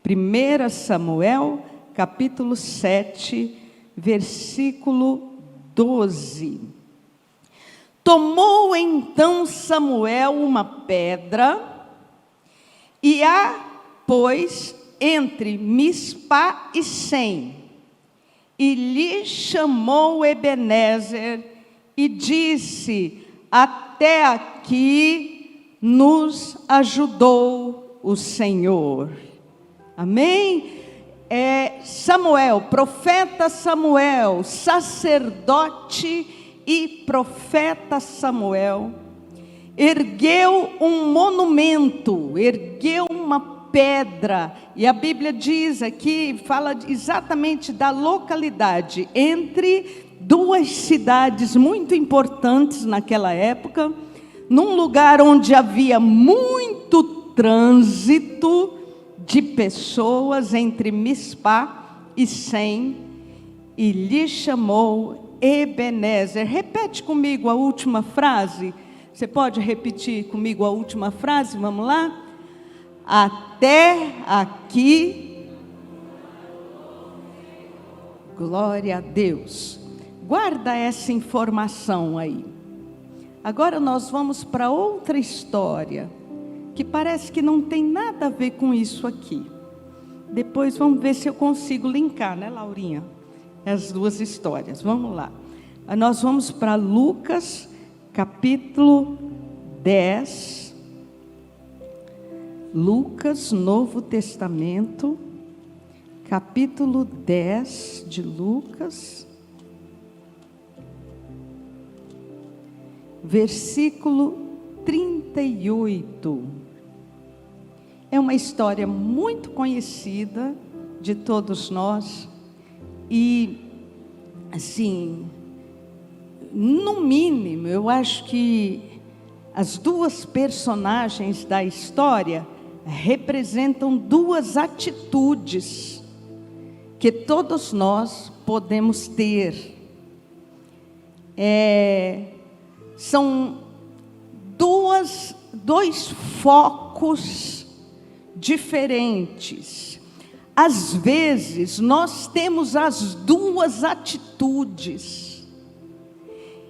1 Samuel, capítulo 7, versículo 12. Tomou então Samuel uma pedra e a pôs entre Mispá e Sem, e lhe chamou Ebenezer e disse: até aqui nos ajudou o Senhor. Amém? Samuel, profeta Samuel, sacerdote e profeta Samuel, ergueu um monumento, ergueu uma pedra, e a Bíblia diz aqui, fala exatamente da localidade, entre duas cidades muito importantes naquela época, num lugar onde havia muito trânsito de pessoas, entre Mispá e Sem, e lhe chamou Ebenezer. Repete comigo a última frase. Você pode repetir comigo a última frase? Vamos lá? Até aqui. Glória a Deus. Guarda essa informação aí. Agora nós vamos para outra história, que parece que não tem nada a ver com isso aqui. Depois vamos ver se eu consigo linkar, né, Laurinha? As duas histórias. Vamos lá. Nós vamos para Lucas, capítulo 10. Lucas, Novo Testamento, capítulo 10 de Lucas, versículo 38. É uma história muito conhecida de todos nós e, assim, no mínimo, eu acho que as duas personagens da história representam duas atitudes que todos nós podemos ter. São dois focos diferentes. Às vezes, nós temos as duas atitudes.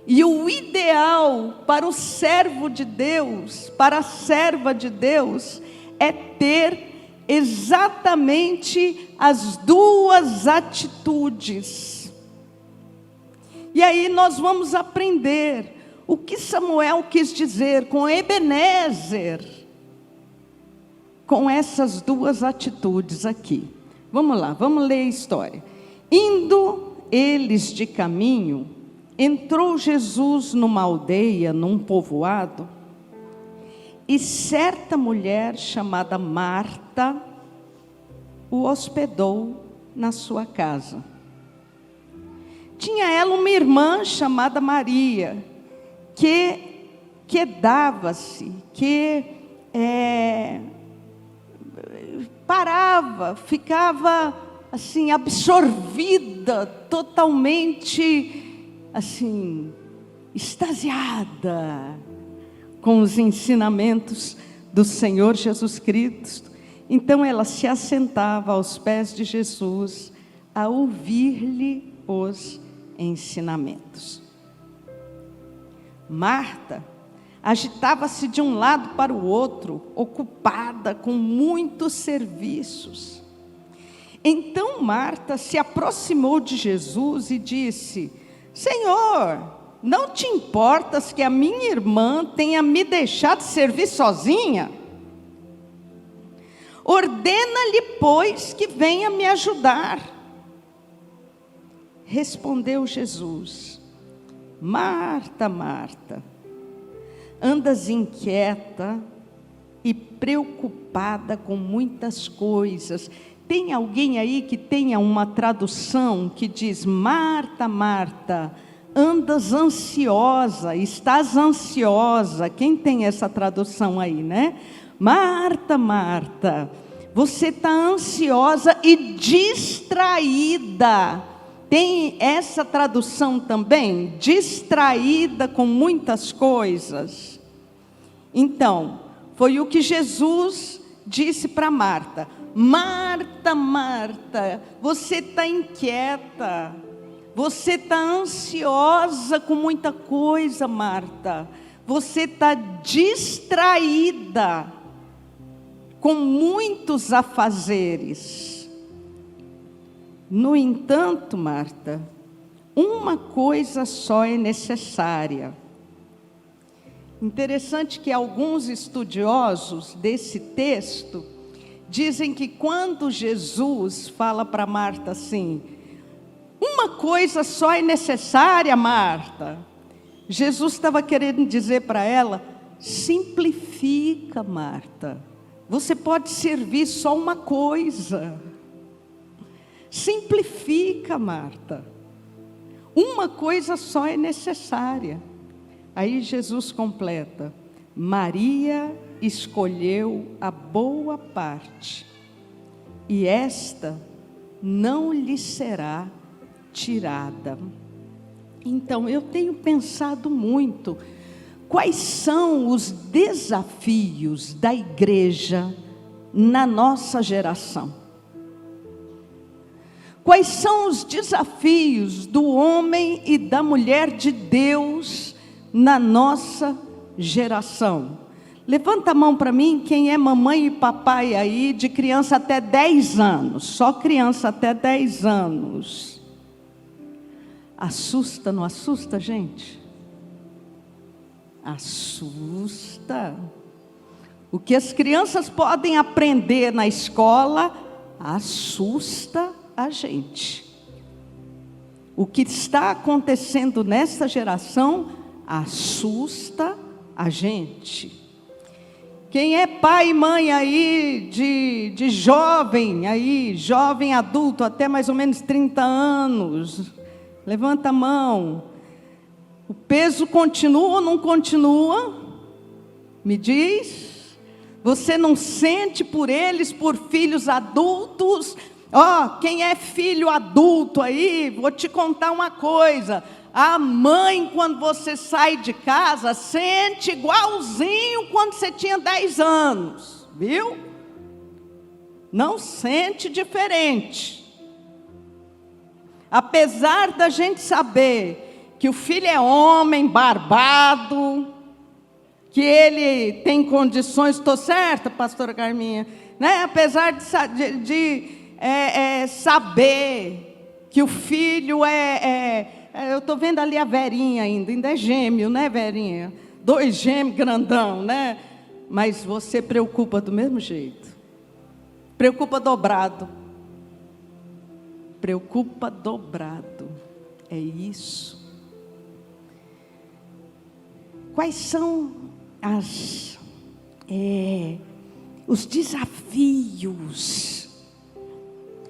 E o ideal para o servo de Deus, para a serva de Deus, é ter exatamente as duas atitudes. E aí nós vamos aprender o que Samuel quis dizer com Ebenezer, com essas duas atitudes aqui. Vamos lá, vamos ler a história. Indo eles de caminho, entrou Jesus numa aldeia, num povoado, e certa mulher chamada Marta o hospedou na sua casa. Tinha ela uma irmã chamada Maria, que dava-se, parava, ficava assim absorvida, totalmente assim, extasiada com os ensinamentos do Senhor Jesus Cristo. Então ela se assentava aos pés de Jesus a ouvir-lhe os ensinamentos. Marta agitava-se de um lado para o outro, ocupada com muitos serviços. Então Marta se aproximou de Jesus e disse: Senhor, não te importas que a minha irmã tenha me deixado servir sozinha? Ordena-lhe, pois, que venha me ajudar. Respondeu Jesus: Marta, Marta, andas inquieta e preocupada com muitas coisas. Tem alguém aí que tenha uma tradução que diz: Marta, Marta, andas ansiosa, estás ansiosa? Quem tem essa tradução aí, né? Marta, Marta, você está ansiosa e distraída. Tem essa tradução também? Distraída com muitas coisas. Então, foi o que Jesus disse para Marta: Marta, Marta, você está inquieta, você está ansiosa com muita coisa, Marta. Você está distraída com muitos afazeres. No entanto, Marta, uma coisa só é necessária. Interessante que alguns estudiosos desse texto dizem que quando Jesus fala para Marta assim, uma coisa só é necessária, Marta, Jesus estava querendo dizer para ela, simplifica, Marta, você pode servir só uma coisa, simplifica, Marta, uma coisa só é necessária. Aí Jesus completa, Maria escolheu a boa parte, e esta não lhe será tirada. Então, eu tenho pensado muito, quais são os desafios da igreja na nossa geração? Quais são os desafios do homem e da mulher de Deus na nossa geração? Levanta a mão para mim, quem é mamãe e papai aí, de criança até 10 anos, só criança até 10 anos. Assusta, não assusta, gente? Assusta. O que as crianças podem aprender na escola, assusta a gente. O que está acontecendo nesta geração, assusta a gente. Quem é pai e mãe aí de jovem, jovem adulto, até mais ou menos 30 anos, levanta a mão. O peso continua ou não continua? Me diz. Você não sente por eles, por filhos adultos? Quem é filho adulto aí, vou te contar uma coisa. A mãe, quando você sai de casa, sente igualzinho quando você tinha 10 anos, viu? Não sente diferente. Apesar da gente saber que o filho é homem, barbado, que ele tem condições, estou certa, pastora Carminha? Né? Apesar de saber que o filho eu estou vendo ali a Verinha ainda é gêmeo, né, Verinha? 2 gêmeos grandão, né? Mas você preocupa do mesmo jeito. Preocupa dobrado. Preocupa dobrado. É isso. Quais são os desafios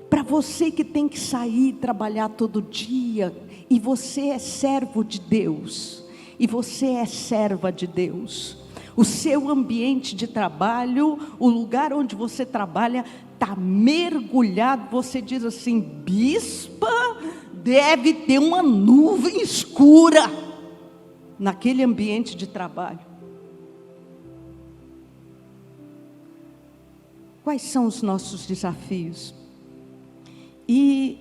para você que tem que sair trabalhar todo dia, e você é servo de Deus, e você é serva de Deus? O seu ambiente de trabalho, o lugar onde você trabalha, está mergulhado, você diz assim, bispa, deve ter uma nuvem escura naquele ambiente de trabalho. Quais são os nossos desafios? E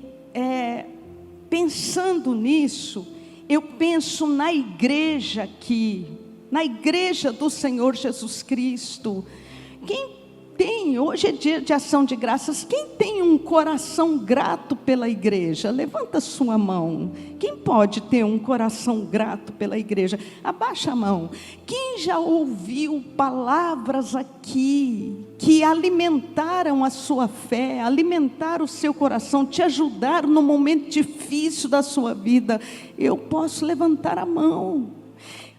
pensando nisso, eu penso na igreja aqui, na igreja do Senhor Jesus Cristo. Quem tem, hoje é dia de ação de graças, quem tem um coração grato pela igreja? Levanta sua mão. Quem pode ter um coração grato pela igreja? Abaixa a mão. Quem já ouviu palavras aqui que alimentaram a sua fé, alimentaram o seu coração, te ajudaram no momento difícil da sua vida? Eu posso levantar a mão.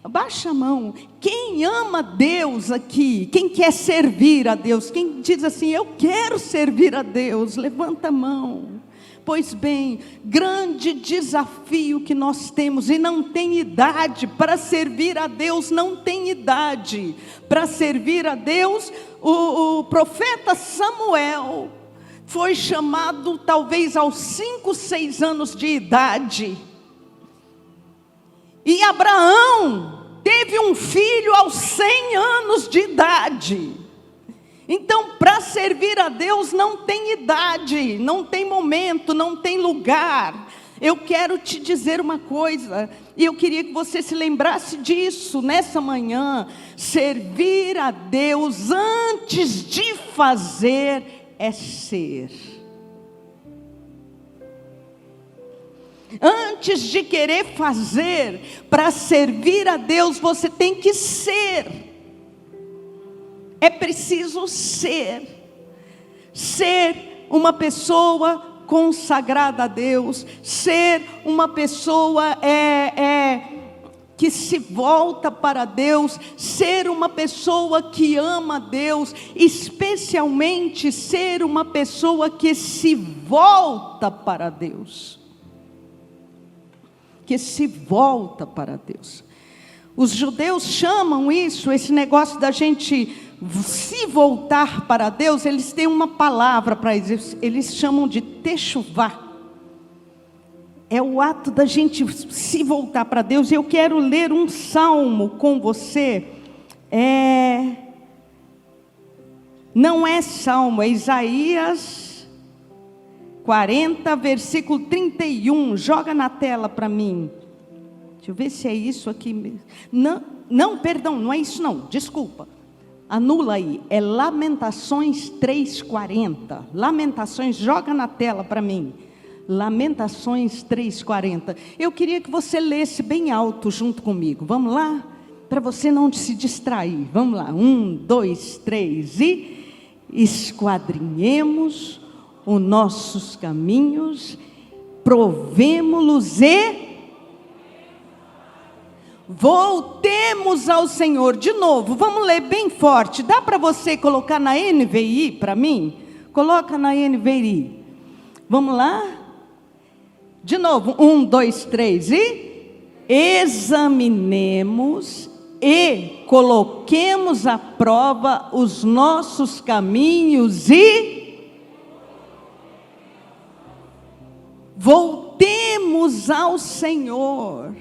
Baixa a mão. Quem ama Deus aqui? Quem quer servir a Deus? Quem diz assim, eu quero servir a Deus? Levanta a mão. Pois bem, grande desafio que nós temos, e não tem idade para servir a Deus, não tem idade para servir a Deus. O profeta Samuel foi chamado talvez aos 5, 6 anos de idade, e Abraão teve um filho aos 100 anos de idade. Então, para servir a Deus não tem idade, não tem momento, não tem lugar. Eu quero te dizer uma coisa, e eu queria que você se lembrasse disso nessa manhã. Servir a Deus antes de fazer é ser. Antes de querer fazer, para servir a Deus, você tem que ser. É preciso ser uma pessoa consagrada a Deus, ser uma pessoa que se volta para Deus, ser uma pessoa que ama a Deus, especialmente ser uma pessoa que se volta para Deus. Que se volta para Deus. Os judeus chamam isso, esse negócio da gente se voltar para Deus, eles têm uma palavra para isso, eles chamam de techuvá. É o ato da gente se voltar para Deus. Eu quero ler um salmo com você. Não é salmo, é Isaías 40, versículo 31. Joga na tela para mim. Deixa eu ver se é isso aqui. Não, perdão, não é isso não, desculpa. Anula aí, é Lamentações 3:40. Lamentações, joga na tela para mim. Lamentações 3:40. Eu queria que você lesse bem alto junto comigo. Vamos lá? Para você não se distrair. Vamos lá. 1, 2, 3 e... Esquadrinhemos os nossos caminhos, provemo-los e... voltemos ao Senhor. De novo, vamos ler bem forte. Dá para você colocar na NVI para mim? Coloca na NVI. Vamos lá? De novo, 1, 2, 3 e... examinemos e coloquemos à prova os nossos caminhos e... voltemos ao Senhor.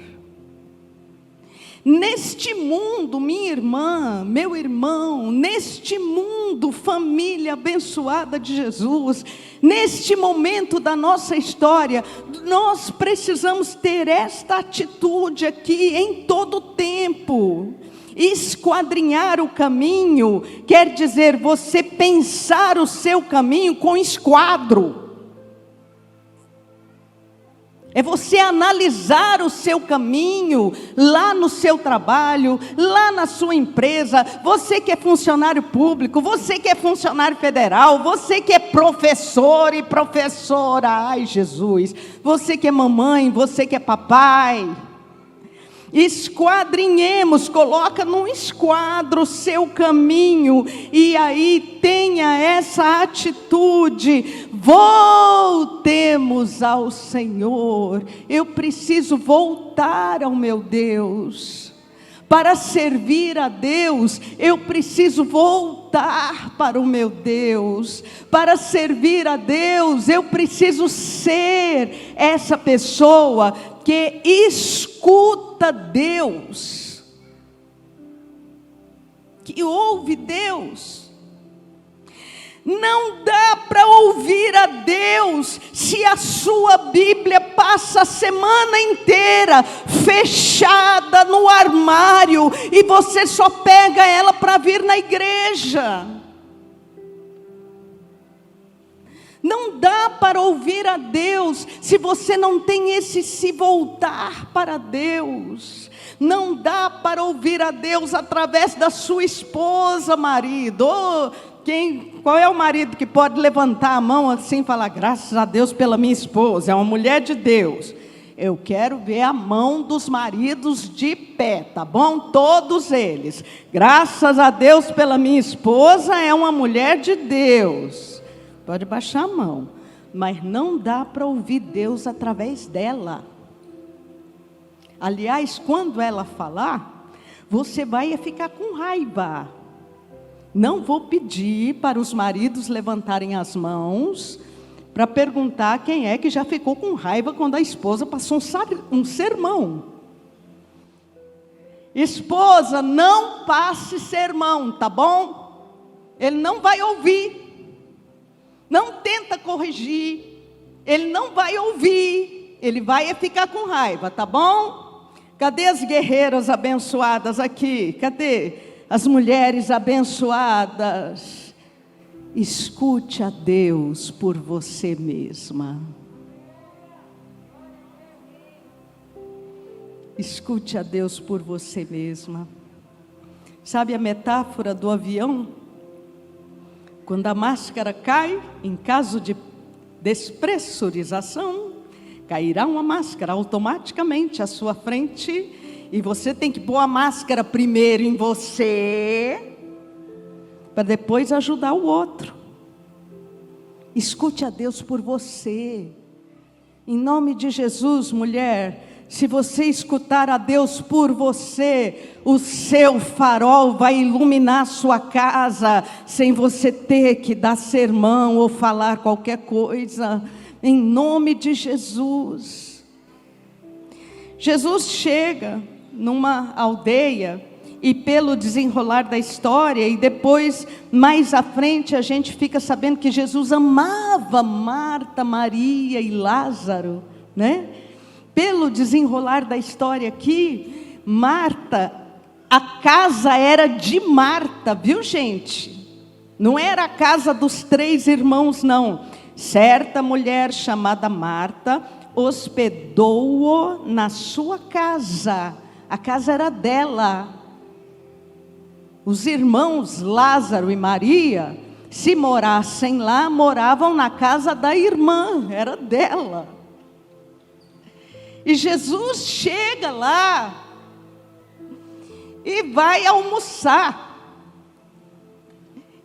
Neste mundo, minha irmã, meu irmão, neste mundo, família abençoada de Jesus, neste momento da nossa história, nós precisamos ter esta atitude aqui em todo o tempo. Esquadrinhar o caminho quer dizer você pensar o seu caminho com esquadro. É você analisar o seu caminho, lá no seu trabalho, lá na sua empresa, você que é funcionário público, você que é funcionário federal, você que é professor e professora, ai Jesus, você que é mamãe, você que é papai. Esquadrinhemos, coloca num esquadro o seu caminho, e aí tenha essa atitude, voltemos ao Senhor. Eu preciso voltar ao meu Deus, para servir a Deus, eu preciso voltar para o meu Deus, para servir a Deus, eu preciso ser essa pessoa que escuta Deus, que ouve Deus. Não dá para ouvir a Deus se a sua Bíblia passa a semana inteira fechada no armário e você só pega ela para vir na igreja. Não dá para ouvir a Deus se você não tem esse se voltar para Deus. Não dá para ouvir a Deus através da sua esposa, marido. Qual é o marido que pode levantar a mão assim e falar, graças a Deus pela minha esposa, é uma mulher de Deus. Eu quero ver a mão dos maridos de pé, tá bom? Todos eles. Graças a Deus pela minha esposa, é uma mulher de Deus. Pode baixar a mão, mas não dá para ouvir Deus através dela. Aliás, quando ela falar, você vai ficar com raiva. Não vou pedir para os maridos levantarem as mãos para perguntar quem é que já ficou com raiva quando a esposa passou um sermão. Esposa, não passe sermão, tá bom? Ele não vai ouvir. Não tenta corrigir. Ele não vai ouvir. Ele vai ficar com raiva, tá bom? Cadê as guerreiras abençoadas aqui? Cadê as mulheres abençoadas? Escute a Deus por você mesma. Escute a Deus por você mesma. Sabe a metáfora do avião? Quando a máscara cai, em caso de despressurização, cairá uma máscara automaticamente à sua frente, e você tem que pôr a máscara primeiro em você, para depois ajudar o outro. Escute a Deus por você. Em nome de Jesus, mulher, se você escutar a Deus por você, o seu farol vai iluminar a sua casa, sem você ter que dar sermão ou falar qualquer coisa, em nome de Jesus. Jesus chega numa aldeia, e pelo desenrolar da história, e depois, mais à frente, a gente fica sabendo que Jesus amava Marta, Maria e Lázaro, né? Pelo desenrolar da história aqui, Marta, a casa era de Marta, viu, gente? Não era a casa dos 3 irmãos, não. Certa mulher chamada Marta hospedou-o na sua casa. A casa era dela. Os irmãos Lázaro e Maria, se morassem lá, moravam na casa da irmã, era dela. E Jesus chega lá e vai almoçar.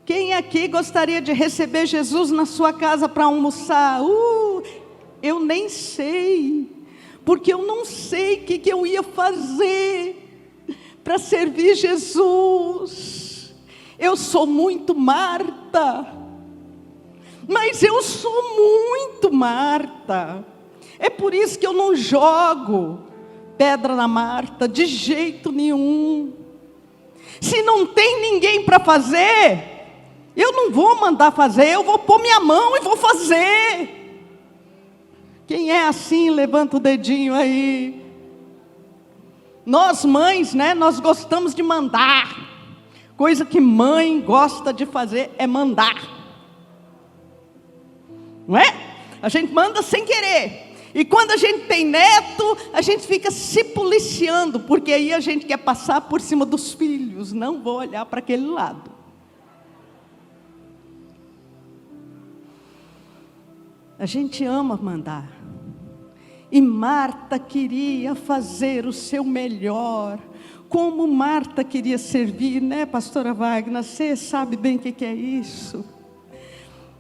Quem aqui gostaria de receber Jesus na sua casa para almoçar? Eu nem sei, porque eu não sei o que eu ia fazer para servir Jesus. Eu sou muito Marta, mas eu sou muito Marta. É por isso que eu não jogo pedra na Marta, de jeito nenhum. Se não tem ninguém para fazer, eu não vou mandar fazer, eu vou pôr minha mão e vou fazer. Quem é assim, levanta o dedinho aí. Nós mães, né, nós gostamos de mandar. Coisa que mãe gosta de fazer é mandar. Não é? A gente manda sem querer. E quando a gente tem neto, a gente fica se policiando, porque aí a gente quer passar por cima dos filhos. Não vou olhar para aquele lado. A gente ama mandar. E Marta queria fazer o seu melhor. Como Marta queria servir, né, pastora Wagner? Você sabe bem o que é isso.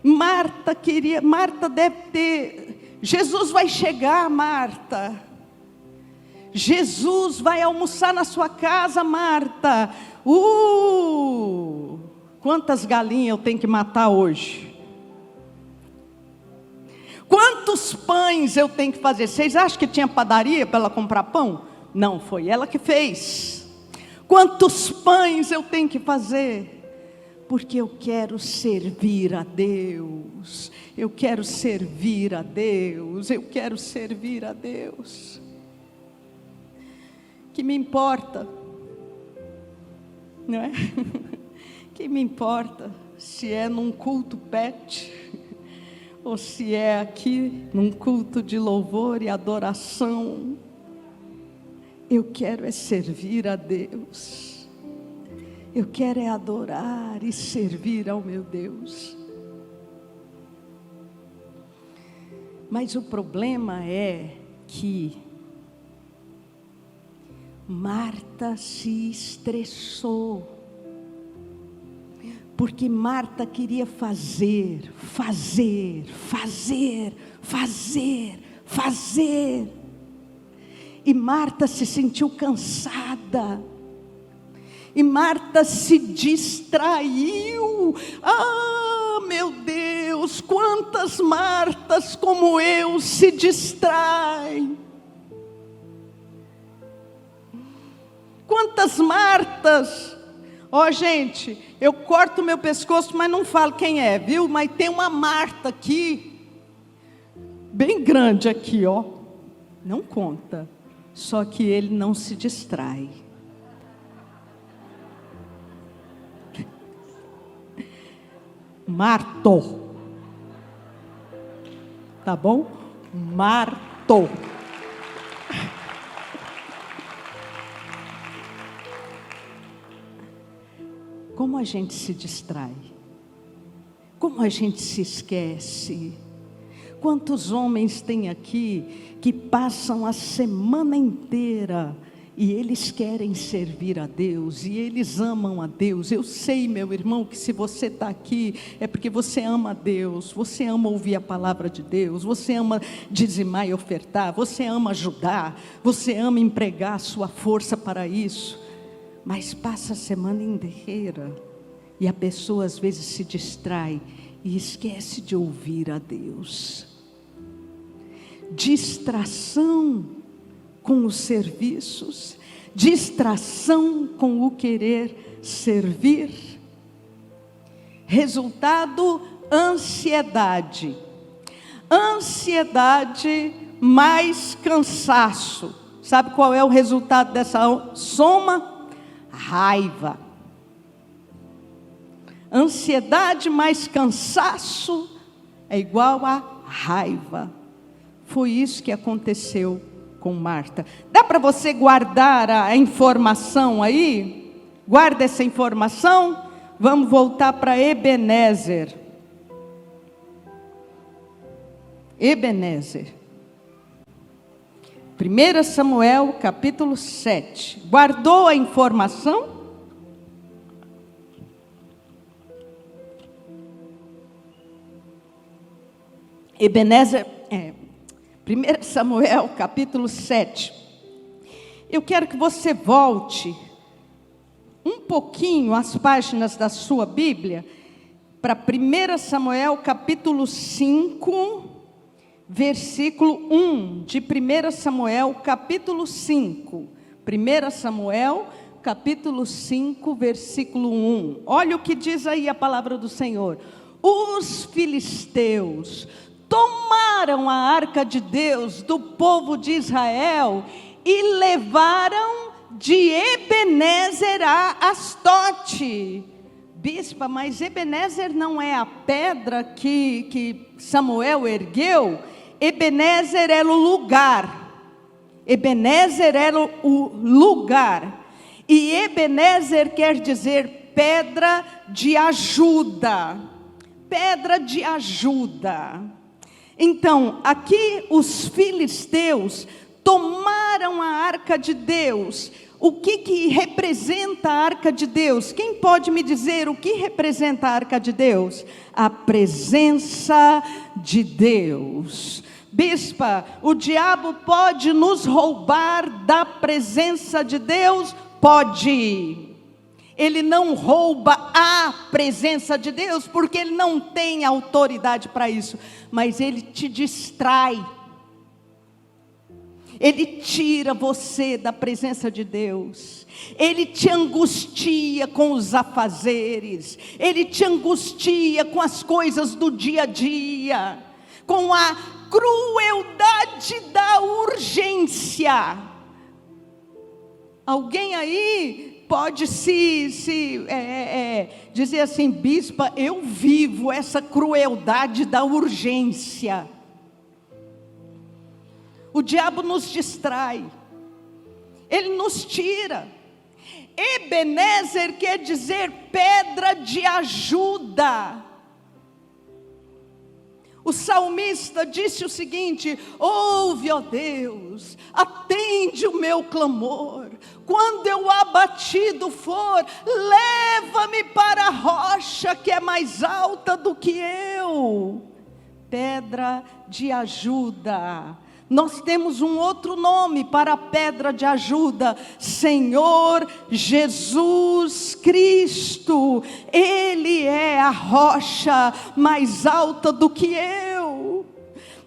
Marta deve ter... Jesus vai chegar, Marta. Jesus vai almoçar na sua casa, Marta. Quantas galinhas eu tenho que matar hoje? Quantos pães eu tenho que fazer? Vocês acham que tinha padaria para ela comprar pão? Não, foi ela que fez. Quantos pães eu tenho que fazer? Porque eu quero servir a Deus. Eu quero servir a Deus. Eu quero servir a Deus. Que me importa, não é? Que me importa se é num culto pet, ou se é aqui num culto de louvor e adoração. Eu quero é servir a Deus. Eu quero é adorar e servir ao meu Deus. Mas o problema é que Marta se estressou. Porque Marta queria fazer. E Marta se sentiu cansada. E Marta se distraiu. Meu Deus, quantas Martas como eu se distraem. Quantas Martas Ó, gente, eu corto meu pescoço, mas não falo quem é, viu? Mas tem uma Marta aqui, bem grande aqui, ó. Não conta. Só que ele não se distrai. Marto. Tá bom? Marto. Como a gente se distrai, como a gente se esquece. Quantos homens tem aqui que passam a semana inteira e eles querem servir a Deus, e eles amam a Deus. Eu sei, meu irmão, que se você está aqui, é porque você ama a Deus, você ama ouvir a palavra de Deus, você ama dizimar e ofertar, você ama ajudar, você ama empregar a sua força para isso. Mas passa a semana inteira e a pessoa às vezes se distrai e esquece de ouvir a Deus. Distração com os serviços, distração com o querer servir. Resultado, ansiedade. Ansiedade mais cansaço. Sabe qual é o resultado dessa soma? Raiva. Ansiedade mais cansaço é igual a raiva. Foi isso que aconteceu com Marta. Dá para você guardar a informação aí? Guarda essa informação. Vamos voltar para Ebenezer. Ebenezer. 1 Samuel capítulo 7. Guardou a informação? Ebenezer, 1 Samuel capítulo 7. Eu quero que você volte um pouquinho as páginas da sua Bíblia para 1 Samuel capítulo 5, versículo 1 de 1 Samuel capítulo 5. 1 Samuel capítulo 5, versículo 1. Olha o que diz aí a palavra do Senhor. Os filisteus tomaram a arca de Deus do povo de Israel e levaram de Ebenezer a Astote. Bispa, mas Ebenezer não é a pedra que Samuel ergueu? Ebenezer era o lugar. Ebenezer era o lugar. E Ebenezer quer dizer pedra de ajuda. Pedra de ajuda. Então, aqui os filisteus tomaram a arca de Deus. O que representa a arca de Deus? Quem pode me dizer o que representa a arca de Deus? A presença de Deus. Bispa, o diabo pode nos roubar da presença de Deus? Pode. Ele não rouba a presença de Deus, porque ele não tem autoridade para isso. Mas ele te distrai. Ele tira você da presença de Deus. Ele te angustia com os afazeres. Ele te angustia com as coisas do dia a dia. Com a crueldade da urgência. Alguém aí pode dizer assim: bispa, eu vivo essa crueldade da urgência. O diabo nos distrai, ele nos tira. Ebenezer quer dizer pedra de ajuda. O salmista disse o seguinte: ouve, ó Deus, atende o meu clamor. Quando eu abatido for, leva-me para a rocha que é mais alta do que eu. Pedra de ajuda. Nós temos um outro nome para a pedra de ajuda: Senhor Jesus Cristo. Ele é a rocha mais alta do que eu.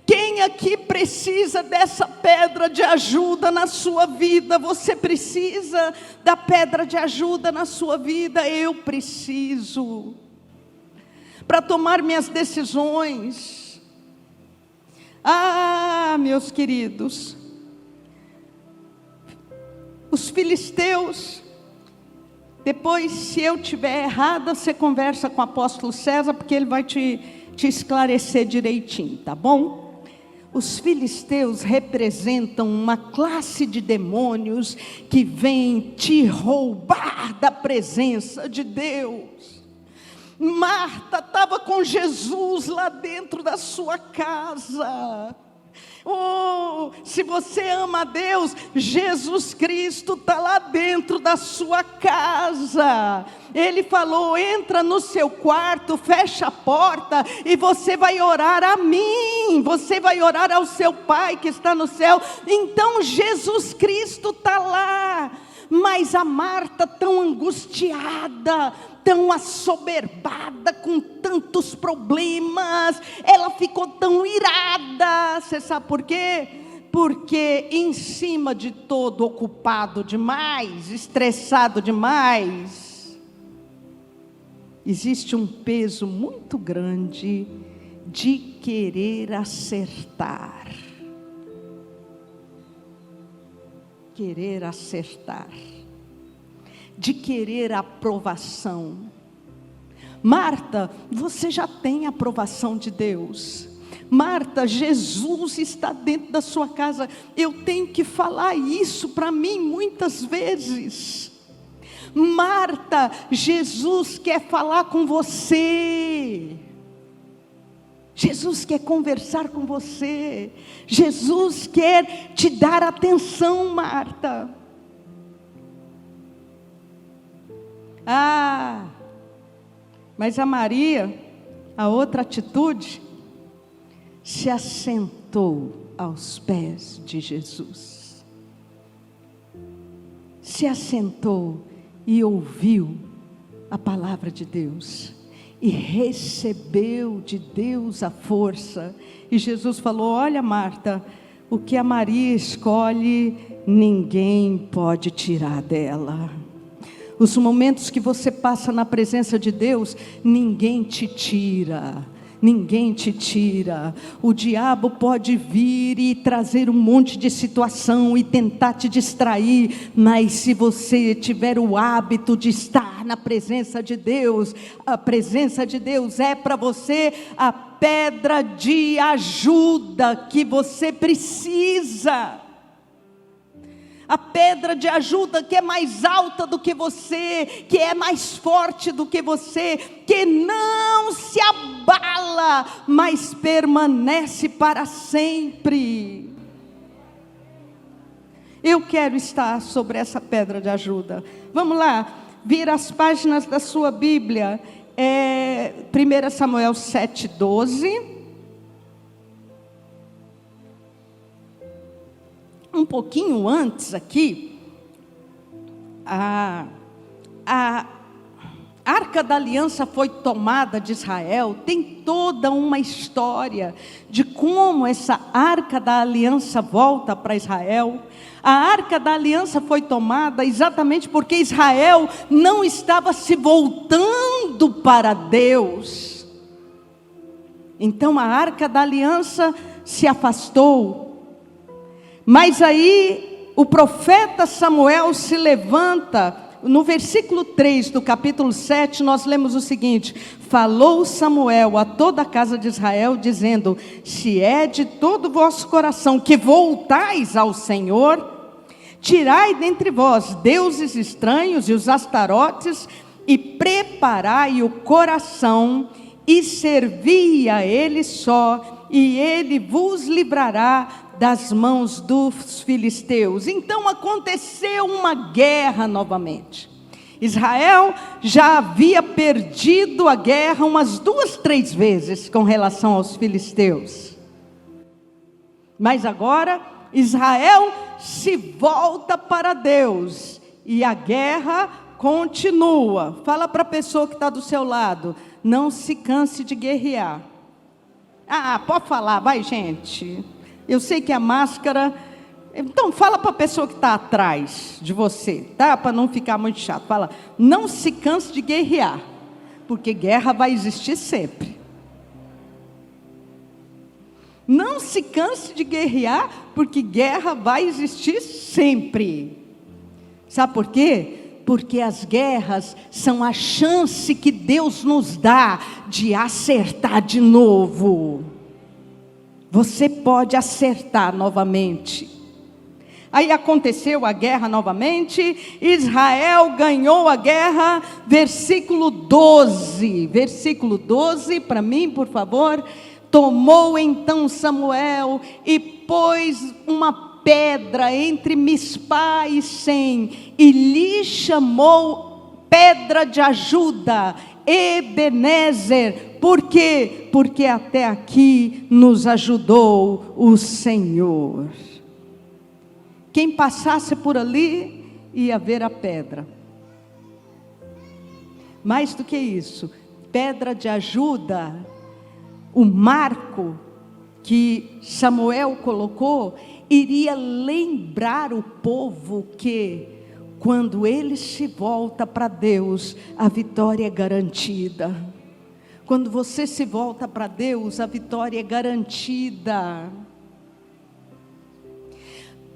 Quem aqui precisa dessa pedra de ajuda na sua vida? Você precisa da pedra de ajuda na sua vida? Eu preciso, para tomar minhas decisões. Meus queridos, os filisteus, depois, se eu estiver errada, você conversa com o apóstolo César, porque ele vai te esclarecer direitinho, tá bom? Os filisteus representam uma classe de demônios que vem te roubar da presença de Deus. Marta estava com Jesus lá dentro da sua casa. Se você ama a Deus, Jesus Cristo está lá dentro da sua casa. Ele falou: entra no seu quarto, fecha a porta e você vai orar a mim, você vai orar ao seu Pai que está no céu. Então Jesus Cristo está lá. Mas a Marta, tão angustiada, tão assoberbada, com tantos problemas, ela ficou tão irada. Você sabe por quê? Porque em cima de todo, ocupado demais, estressado demais, existe um peso muito grande de querer acertar. Querer acertar, de querer aprovação. Marta, você já tem a aprovação de Deus. Marta, Jesus está dentro da sua casa. Eu tenho que falar isso para mim muitas vezes. Marta, Jesus quer falar com você. Jesus quer conversar com você. Jesus quer te dar atenção, Marta. Mas a Maria, a outra atitude, se assentou aos pés de Jesus. Se assentou e ouviu a palavra de Deus. E recebeu de Deus a força. E Jesus falou: olha, Marta, o que a Maria escolhe, ninguém pode tirar dela. Os momentos que você passa na presença de Deus, ninguém te tira. Ninguém te tira. O diabo pode vir e trazer um monte de situação e tentar te distrair, mas se você tiver o hábito de estar na presença de Deus, a presença de Deus é para você a pedra de ajuda que você precisa. A pedra de ajuda que é mais alta do que você, que é mais forte do que você, que não se abala, mas permanece para sempre. Eu quero estar sobre essa pedra de ajuda. Vamos lá, vira as páginas da sua Bíblia, 1 Samuel 7:12. Um pouquinho antes aqui, a Arca da Aliança foi tomada de Israel. Tem toda uma história de como essa Arca da Aliança volta para Israel. A Arca da Aliança foi tomada exatamente porque Israel não estava se voltando para Deus. Então a Arca da Aliança se afastou. Mas aí o profeta Samuel se levanta. No versículo 3 do capítulo 7, nós lemos o seguinte: falou Samuel a toda a casa de Israel, dizendo: se é de todo o vosso coração que voltais ao Senhor, tirai dentre vós deuses estranhos e os astarotes, e preparai o coração, e servi a ele só, e ele vos livrará das mãos dos filisteus. Então aconteceu uma guerra novamente. Israel já havia perdido a guerra umas 2, 3 vezes com relação aos filisteus. Mas agora Israel se volta para Deus e a guerra continua. Fala para a pessoa que está do seu lado: não se canse de guerrear. Pode falar, vai, gente. Eu sei que a máscara... Então, fala para a pessoa que está atrás de você, tá? Para não ficar muito chato. Fala, não se canse de guerrear, porque guerra vai existir sempre. Não se canse de guerrear, porque guerra vai existir sempre. Sabe por quê? Porque as guerras são a chance que Deus nos dá de acertar de novo. Você pode acertar novamente. Aí aconteceu a guerra novamente, Israel ganhou a guerra, versículo 12, para mim, por favor. Tomou então Samuel e pôs uma pedra entre Mispá e Sem, e lhe chamou pedra de ajuda, Ebenezer. Por quê? Porque até aqui nos ajudou o Senhor. Quem passasse por ali ia ver a pedra. Mais do que isso, pedra de ajuda, o marco que Samuel colocou, iria lembrar o povo que, quando ele se volta para Deus, a vitória é garantida. Quando você se volta para Deus, a vitória é garantida.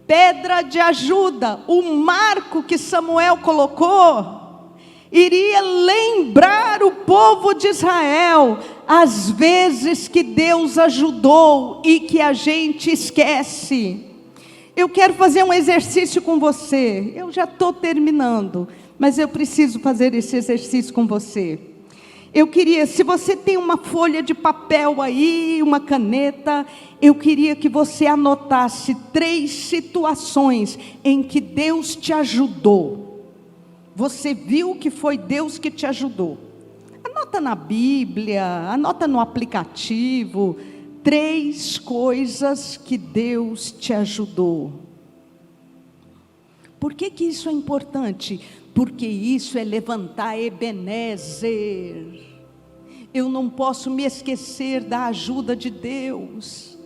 Pedra de ajuda, o marco que Samuel colocou, iria lembrar o povo de Israel as vezes que Deus ajudou e que a gente esquece. Eu quero fazer um exercício com você. Eu já estou terminando, mas eu preciso fazer esse exercício com você. Eu queria, se você tem uma folha de papel aí, uma caneta, eu queria que você anotasse 3 situações em que Deus te ajudou. Você viu que foi Deus que te ajudou. Anota na Bíblia, anota no aplicativo, 3 coisas que Deus te ajudou. Por que que isso é importante? Porque isso é levantar Ebenezer. Eu não posso me esquecer da ajuda de Deus.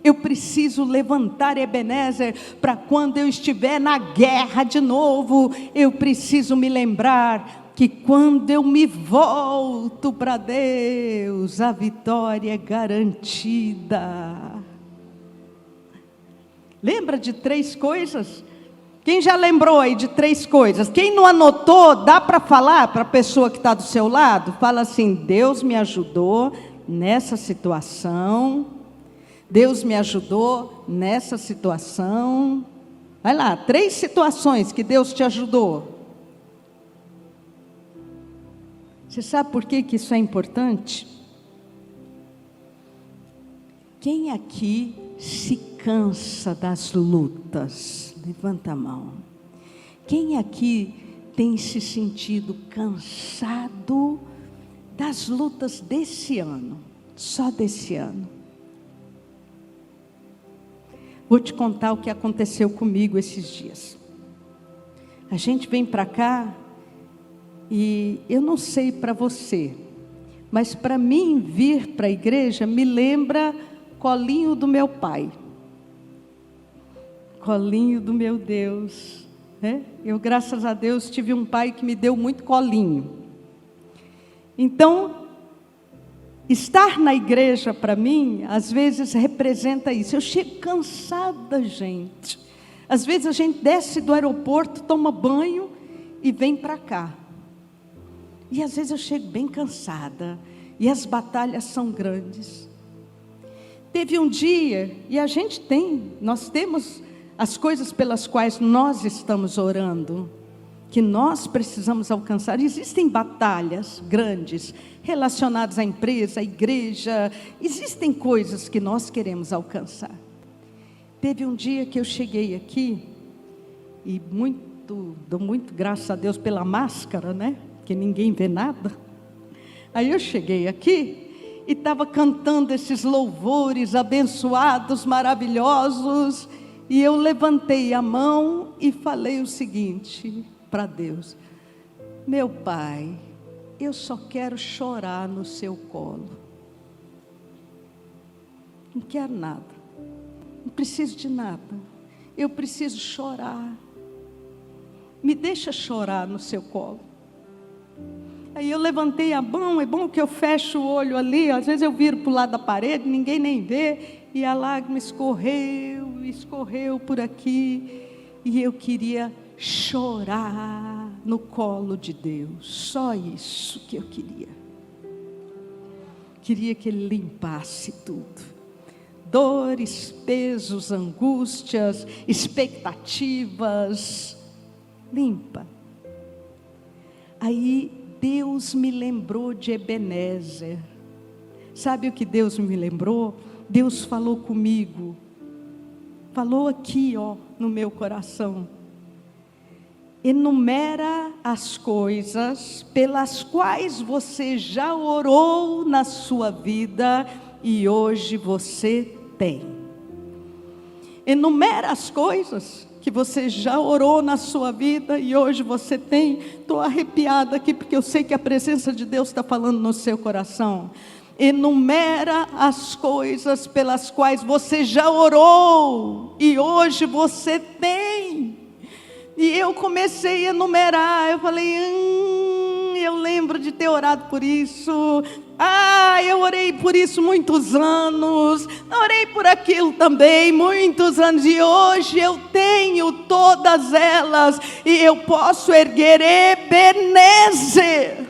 Eu preciso levantar Ebenezer para quando eu estiver na guerra de novo, eu preciso me lembrar que quando eu me volto para Deus, a vitória é garantida. Lembra de 3 coisas? Quem já lembrou aí de 3 coisas? Quem não anotou, dá para falar para a pessoa que está do seu lado? Fala assim, Deus me ajudou nessa situação. Deus me ajudou nessa situação. Vai lá, 3 situações que Deus te ajudou. Você sabe por que que isso é importante? Quem aqui se cansa das lutas? Levanta a mão. Quem aqui tem se sentido cansado das lutas desse ano? Só desse ano. Vou te contar o que aconteceu comigo esses dias. A gente vem para cá e eu não sei para você, mas para mim vir para a igreja me lembra colinho do meu pai. Colinho do meu Deus, né? Eu, graças a Deus, tive um pai que me deu muito colinho. Então, estar na igreja para mim, às vezes representa isso. Eu chego cansada, gente. Às vezes a gente desce do aeroporto, toma banho e vem para cá. E às vezes eu chego bem cansada, e as batalhas são grandes. Teve um dia, e nós temos as coisas pelas quais nós estamos orando, que nós precisamos alcançar. Existem batalhas grandes, relacionadas à empresa, à igreja, existem coisas que nós queremos alcançar. Teve um dia que eu cheguei aqui, e dou muito graças a Deus pela máscara, né? Que ninguém vê nada. Aí eu cheguei aqui, e estava cantando esses louvores abençoados, maravilhosos, e eu levantei a mão e falei o seguinte para Deus: meu Pai, eu só quero chorar no seu colo. Não quero nada. não preciso de nada, eu preciso chorar. Me deixa chorar no seu colo. Aí eu levantei a mão, é bom que eu fecho o olho ali, às vezes eu viro para o lado da parede, ninguém nem vê, e a lágrima escorreu por aqui, e eu queria chorar no colo de Deus, só isso que eu queria. Queria que Ele limpasse tudo, dores, pesos, angústias, expectativas, limpa. Aí Deus me lembrou de Ebenezer. Sabe o que Deus me lembrou? Deus falou comigo, falou aqui, no meu coração. Enumera as coisas pelas quais você já orou na sua vida e hoje você tem. Enumera as coisas que você já orou na sua vida e hoje você tem. Estou arrepiada aqui porque eu sei que a presença de Deus está falando no seu coração. Enumera as coisas pelas quais você já orou e hoje você tem. E eu comecei a enumerar, eu falei, eu lembro de ter orado por isso, eu orei por isso muitos anos, orei por aquilo também muitos anos, e hoje eu tenho todas elas, e eu posso erguer Ebenezer.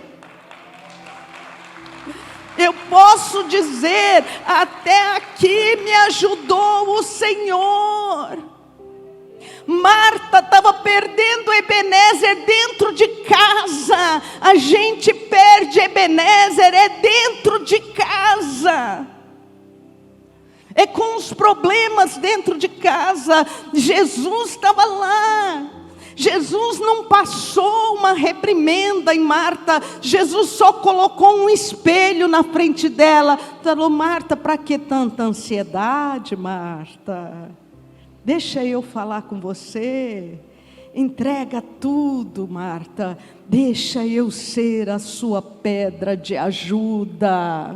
Eu posso dizer, até aqui me ajudou o Senhor. Marta estava perdendo Ebenezer dentro de casa. A gente perde Ebenezer dentro de casa. É com os problemas dentro de casa. Jesus estava lá. Jesus não passou uma reprimenda em Marta. Jesus só colocou um espelho na frente dela. Falou, Marta, para que tanta ansiedade, Marta? Deixa eu falar com você. Entrega tudo, Marta. Deixa eu ser a sua pedra de ajuda.